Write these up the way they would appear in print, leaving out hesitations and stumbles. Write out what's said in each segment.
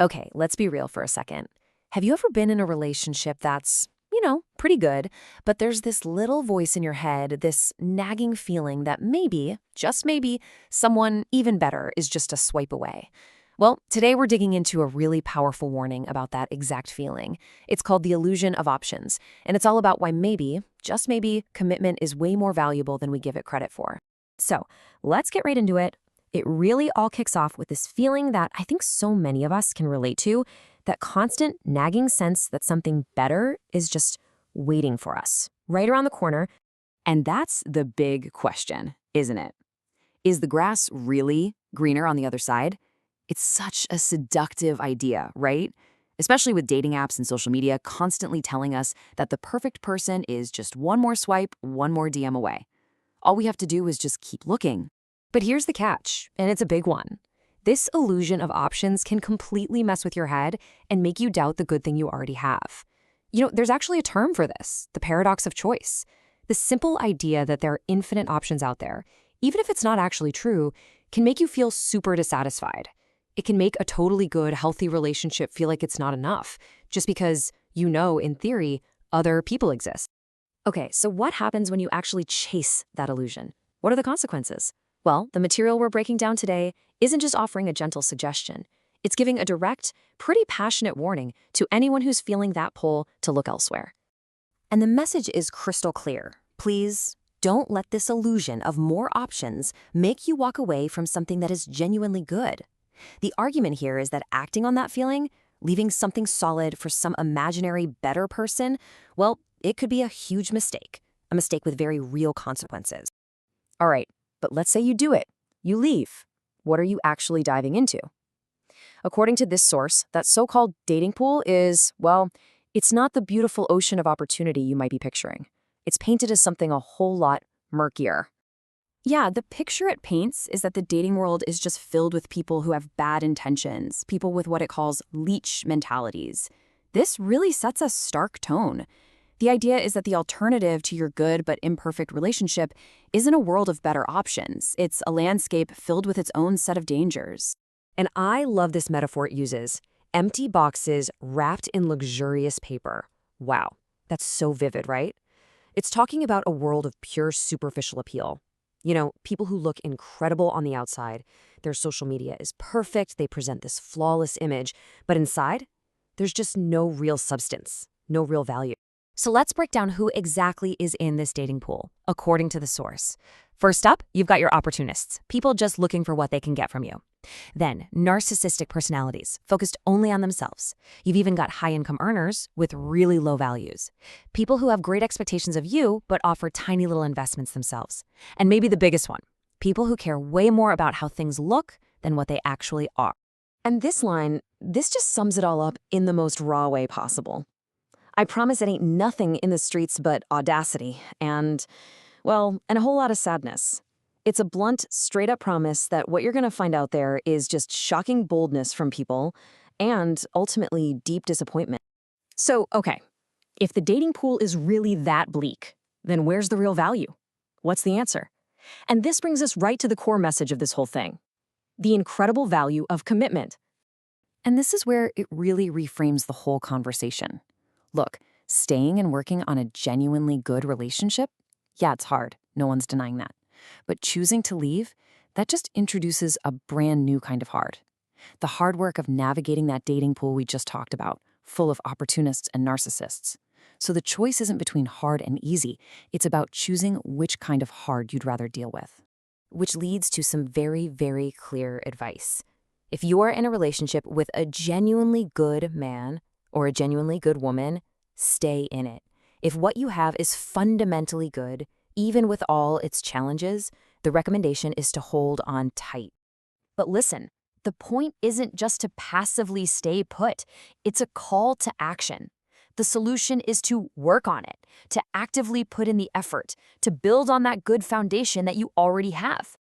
Okay, let's be real for a second. Have you ever been in a relationship that's, pretty good, but there's this little voice in your head, this nagging feeling that maybe, just maybe, someone even better is just a swipe away? Well, today we're digging into a really powerful warning about that exact feeling. It's called the illusion of options, and it's all about why maybe, just maybe, commitment is way more valuable than we give it credit for. So, let's get right into it. It really all kicks off with this feeling that I think so many of us can relate to, that constant nagging sense that something better is just waiting for us, right around the corner. And that's the big question, isn't it? Is the grass really greener on the other side? It's such a seductive idea, right? Especially with dating apps and social media constantly telling us that the perfect person is just one more swipe, one more DM away. All we have to do is just keep looking. But here's the catch, and it's a big one. This illusion of options can completely mess with your head and make you doubt the good thing you already have. There's actually a term for this, the paradox of choice. The simple idea that there are infinite options out there, even if it's not actually true, can make you feel super dissatisfied. It can make a totally good, healthy relationship feel like it's not enough, just because, in theory, other people exist. Okay, so what happens when you actually chase that illusion? What are the consequences? Well, the material we're breaking down today isn't just offering a gentle suggestion. It's giving a direct, pretty passionate warning to anyone who's feeling that pull to look elsewhere. And the message is crystal clear. Please, don't let this illusion of more options make you walk away from something that is genuinely good. The argument here is that acting on that feeling, leaving something solid for some imaginary better person, well, it could be a huge mistake, a mistake with very real consequences. All right, but let's say you do it. You leave. What are you actually diving into? According to this source, that so-called dating pool is, well, it's not the beautiful ocean of opportunity you might be picturing. It's painted as something a whole lot murkier. Yeah, the picture it paints is that the dating world is just filled with people who have bad intentions, people with what it calls leech mentalities. This really sets a stark tone. The idea is that the alternative to your good but imperfect relationship isn't a world of better options. It's a landscape filled with its own set of dangers. And I love this metaphor it uses. Empty boxes wrapped in luxurious paper. Wow, that's so vivid, right? It's talking about a world of pure superficial appeal. People who look incredible on the outside. Their social media is perfect. They present this flawless image. But inside, there's just no real substance, no real value. So let's break down who exactly is in this dating pool, according to the source. First up, you've got your opportunists, people just looking for what they can get from you. Then, narcissistic personalities, focused only on themselves. You've even got high-income earners with really low values. People who have great expectations of you, but offer tiny little investments themselves. And maybe the biggest one, people who care way more about how things look than what they actually are. And this just sums it all up in the most raw way possible. I promise it ain't nothing in the streets but audacity and a whole lot of sadness. It's a blunt, straight-up promise that what you're going to find out there is just shocking boldness from people and, ultimately, deep disappointment. So, okay, if the dating pool is really that bleak, then where's the real value? What's the answer? And this brings us right to the core message of this whole thing. The incredible value of commitment. And this is where it really reframes the whole conversation. Look, staying and working on a genuinely good relationship, yeah, it's hard. No one's denying that. But choosing to leave, that just introduces a brand new kind of hard. The hard work of navigating that dating pool we just talked about, full of opportunists and narcissists. So the choice isn't between hard and easy. It's about choosing which kind of hard you'd rather deal with. Which leads to some very, very clear advice. If you are in a relationship with a genuinely good man or a genuinely good woman, stay in it. If what you have is fundamentally good, even with all its challenges, the recommendation is to hold on tight. But listen, the point isn't just to passively stay put. It's a call to action. The solution is to work on it, to actively put in the effort, to build on that good foundation that you already have.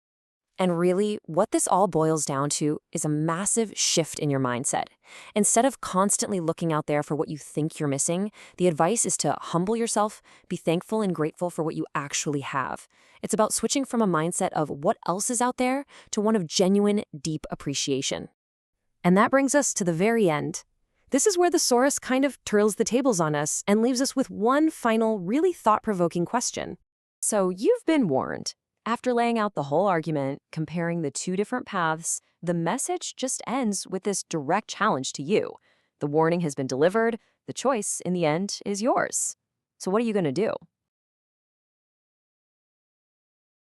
And really, what this all boils down to is a massive shift in your mindset. Instead of constantly looking out there for what you think you're missing, the advice is to humble yourself, be thankful and grateful for what you actually have. It's about switching from a mindset of what else is out there to one of genuine, deep appreciation. And that brings us to the very end. This is where the Saurus kind of turns the tables on us and leaves us with one final, really thought-provoking question. So you've been warned. After laying out the whole argument, comparing the two different paths, the message just ends with this direct challenge to you. The warning has been delivered. The choice, in the end, is yours. So what are you going to do?